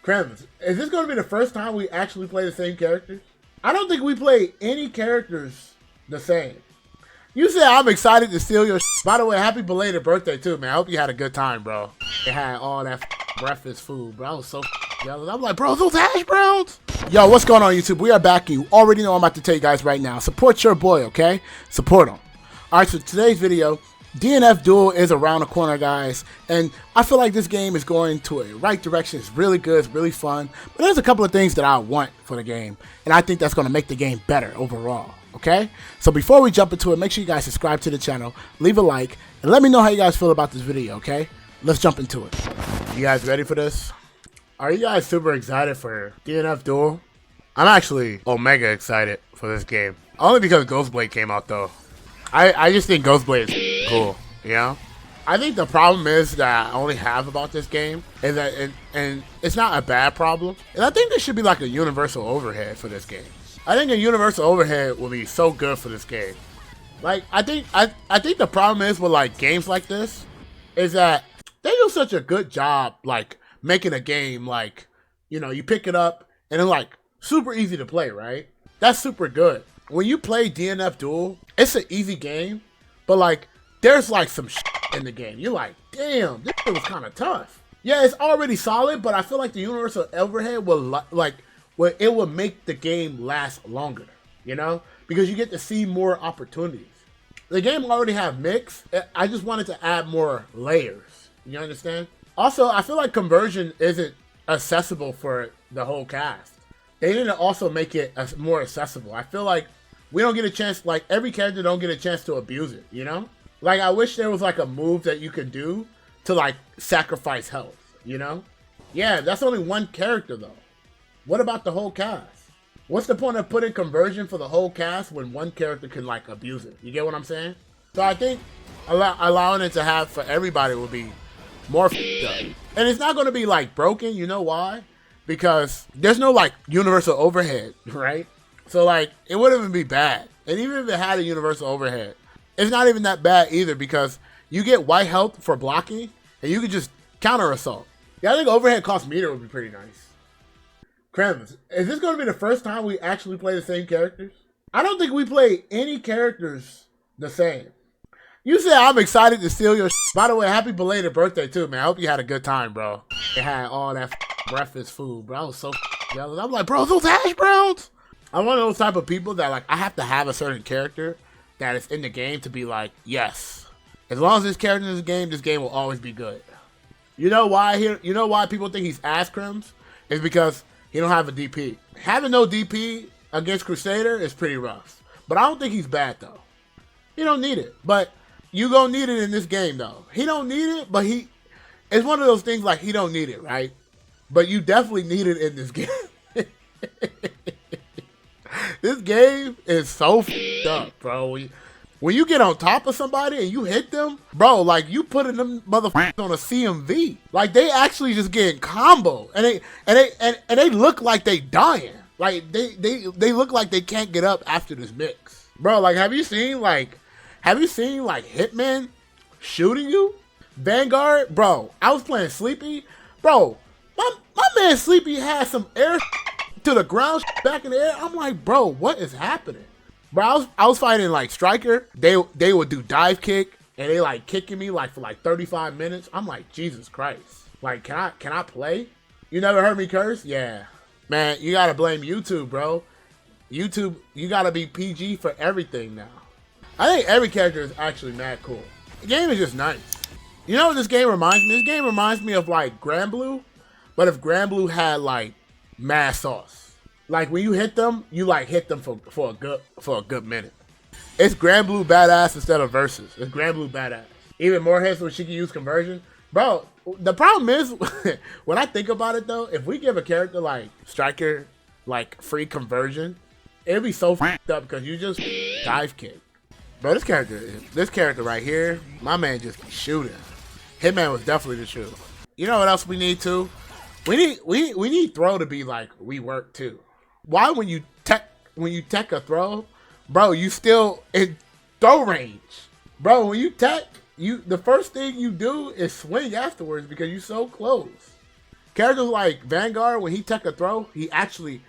Krems, is this going to be the first time we actually play the same characters? I don't think we play any characters the same. You said I'm excited to steal your By the way, happy belated birthday too, man. I hope you had a good time, bro. You had all that breakfast food, bro. I was so jealous. I'm like, bro, those hash browns? Yo, what's going on, YouTube? We are back. You already know I'm about to tell you guys right now. Support your boy, okay? Support him. All right, so today's video, DNF Duel is around the corner, guys, and I feel like this game is going to a right direction. It's really good, it's really fun, but there's a couple of things that I want for the game, and I think that's going to make the game better overall, okay? So before we jump into it, make sure you guys subscribe to the channel, leave a like, and let me know how you guys feel about this video, okay? Let's jump into it. You guys ready for this? Are you guys super excited for DNF Duel? I'm actually omega excited for this game, only because Ghostblade came out, though. I just think Ghostblade is cool, you know? I think the problem is that I only have about this game is that, and it's not a bad problem, and I think there should be like a universal overhead for this game. I think a universal overhead will be so good for this game. Like, I think the problem is with like games like this is that they do such a good job like making a game like, you know, you pick it up and it's like super easy to play, right? That's super good. When you play DNF Duel, it's an easy game, but like there's like some shit in the game. You're like, damn, this shit was kind of tough. Yeah, it's already solid, but I feel like the universal overhead will it will make the game last longer, you know, because you get to see more opportunities. The game already have mix. I just wanted to add more layers. You understand? Also, I feel like conversion isn't accessible for the whole cast. They need to also make it more accessible. I feel like we don't get a chance, like every character don't get a chance to abuse it, you know? Like I wish there was like a move that you could do to like sacrifice health, you know? Yeah, that's only one character though. What about the whole cast? What's the point of putting conversion for the whole cast when one character can like abuse it? You get what I'm saying? So I think allowing it to have for everybody will be more f***ed up. And it's not going to be like broken, you know why? Because there's no like universal overhead, right? So like it wouldn't even be bad. And even if it had a universal overhead, it's not even that bad either because you get white health for blocking and you can just counter assault. Yeah, I think overhead cost meter would be pretty nice. Krems, is this going to be the first time we actually play the same characters? I don't think we play any characters the same. You said I'm excited to steal your By the way, happy belated birthday too, man. I hope you had a good time, bro. You had all that breakfast food, bro. I was so jealous. I'm like, bro, those hash browns? I'm one of those type of people that like I have to have a certain character that is in the game to be like, yes. As long as this character in this game will always be good. You know why you know why people think he's ass Krems? It's because he don't have a DP. Having no DP against Crusader is pretty rough. But I don't think he's bad though. He don't need it. But you gonna need it in this game though. He don't need it, but it's one of those things like he don't need it, right? But you definitely need it in this game. This game is so f***ed up, bro. When you get on top of somebody and you hit them, bro, like you putting them motherfuckers on a CMV. Like they actually just getting combo, and they look like they dying. Like they look like they can't get up after this mix, bro. Like have you seen like Hitman shooting you? Vanguard, bro. I was playing Sleepy, bro. My man Sleepy had some air to the ground back in the air. I'm like, bro, what is happening? Bro, I was fighting like Striker. They would do dive kick and they like kicking me like for like 35 minutes. I'm like, Jesus Christ. Like, can I play? You never heard me curse? Yeah. Man, you gotta blame YouTube, bro. YouTube, you gotta be PG for everything now. I think every character is actually mad cool. The game is just nice. You know what this game reminds me? This game reminds me of like Granblue, but if Granblue had like mad sauce. Like when you hit them, you like hit them for a good minute. It's Granblue badass instead of versus. It's Granblue badass. Even more hits when she can use conversion. Bro, the problem is when I think about it though, if we give a character like Striker like free conversion, it'd be so f***ed up because you just dive kick. Bro, this character right here, my man just be shooting. Hitman was definitely the shoot. You know what else we need too? We need throw to be like reworked too. Why when you tech a throw, bro, you still in throw range. Bro, when you tech, the first thing you do is swing afterwards because you're so close. Characters like Vanguard, when he tech a throw, you actually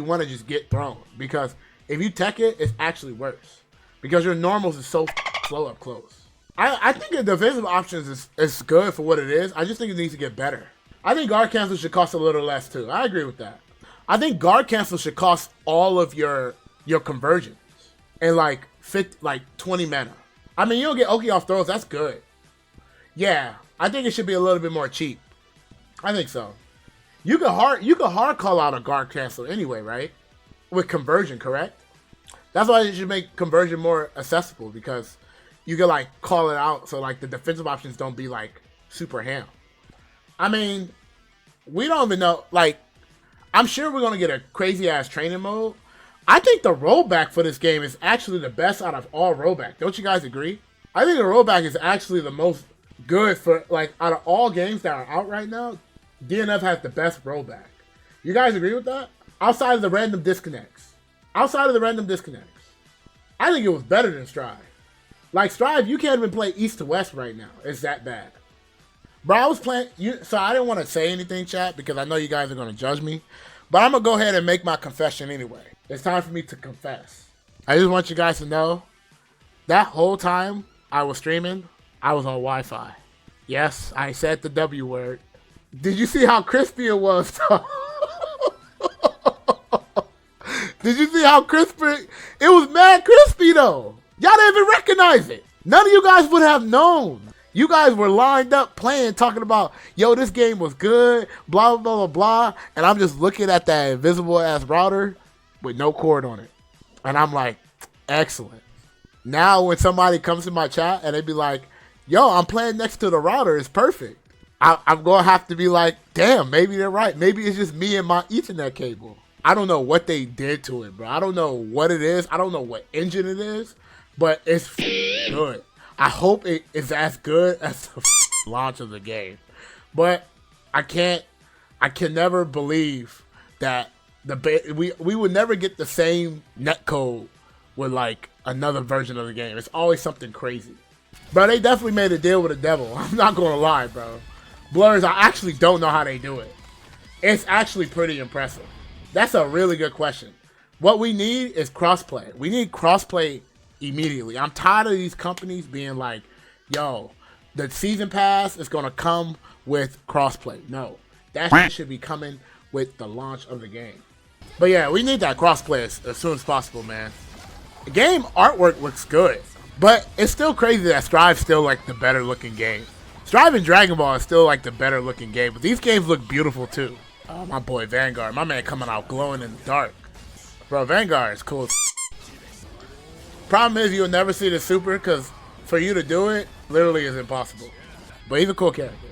want to just get thrown. Because if you tech it, it's actually worse. Because your normals is so slow up close. I think the defensive options is good for what it is. I just think it needs to get better. I think guard cancel should cost a little less too. I agree with that. I think guard cancel should cost all of your conversions. And like 20 mana. I mean, you don't get Oki off throws, that's good. Yeah, I think it should be a little bit more cheap. I think so. You could hard call out a guard cancel anyway, right? With conversion, correct? That's why you should make conversion more accessible, because you can like call it out so like the defensive options don't be like super ham. I mean, we don't even know, like, I'm sure we're gonna get a crazy ass training mode. I think the rollback for this game is actually the best out of all rollback. Don't you guys agree? I think the rollback is actually the most good for, like, out of all games that are out right now, DNF has the best rollback. You guys agree with that? Outside of the random disconnects. I think it was better than Strive. Like, Strive, you can't even play east to west right now. It's that bad. Bro, I was playing, so I didn't want to say anything, chat, because I know you guys are going to judge me. But I'm going to go ahead and make my confession anyway. It's time for me to confess. I just want you guys to know, that whole time I was streaming, I was on Wi-Fi. Yes, I said the W word. Did you see how crispy it was, though? Did you see how crispy? It was mad crispy, though. Y'all didn't even recognize it. None of you guys would have known. You guys were lined up playing, talking about, yo, this game was good, blah, blah, blah, blah. And I'm just looking at that invisible-ass router with no cord on it. And I'm like, excellent. Now when somebody comes to my chat and they be like, yo, I'm playing next to the router, it's perfect. I'm going to have to be like, damn, maybe they're right. Maybe it's just me and my Ethernet cable. I don't know what they did to it, bro. I don't know what it is. I don't know what engine it is, but it's good. I hope it is as good as the launch of the game. But I can never believe that we would never get the same netcode with like another version of the game. It's always something crazy. Bro, they definitely made a deal with the devil. I'm not going to lie, bro. Blurs, I actually don't know how they do it. It's actually pretty impressive. That's a really good question. What we need is crossplay. We need crossplay immediately. I'm tired of these companies being like, yo, the season pass is going to come with crossplay. No, that shit should be coming with the launch of the game. But yeah, we need that crossplay as soon as possible, man. The game artwork looks good, but it's still crazy that Strive's still like the better looking game. Strive and Dragon Ball is still like the better looking game, but these games look beautiful too. Oh, my boy Vanguard, my man coming out glowing in the dark. Bro, Vanguard is cool. Problem is you'll never see the super, because for you to do it literally is impossible. But he's a cool character.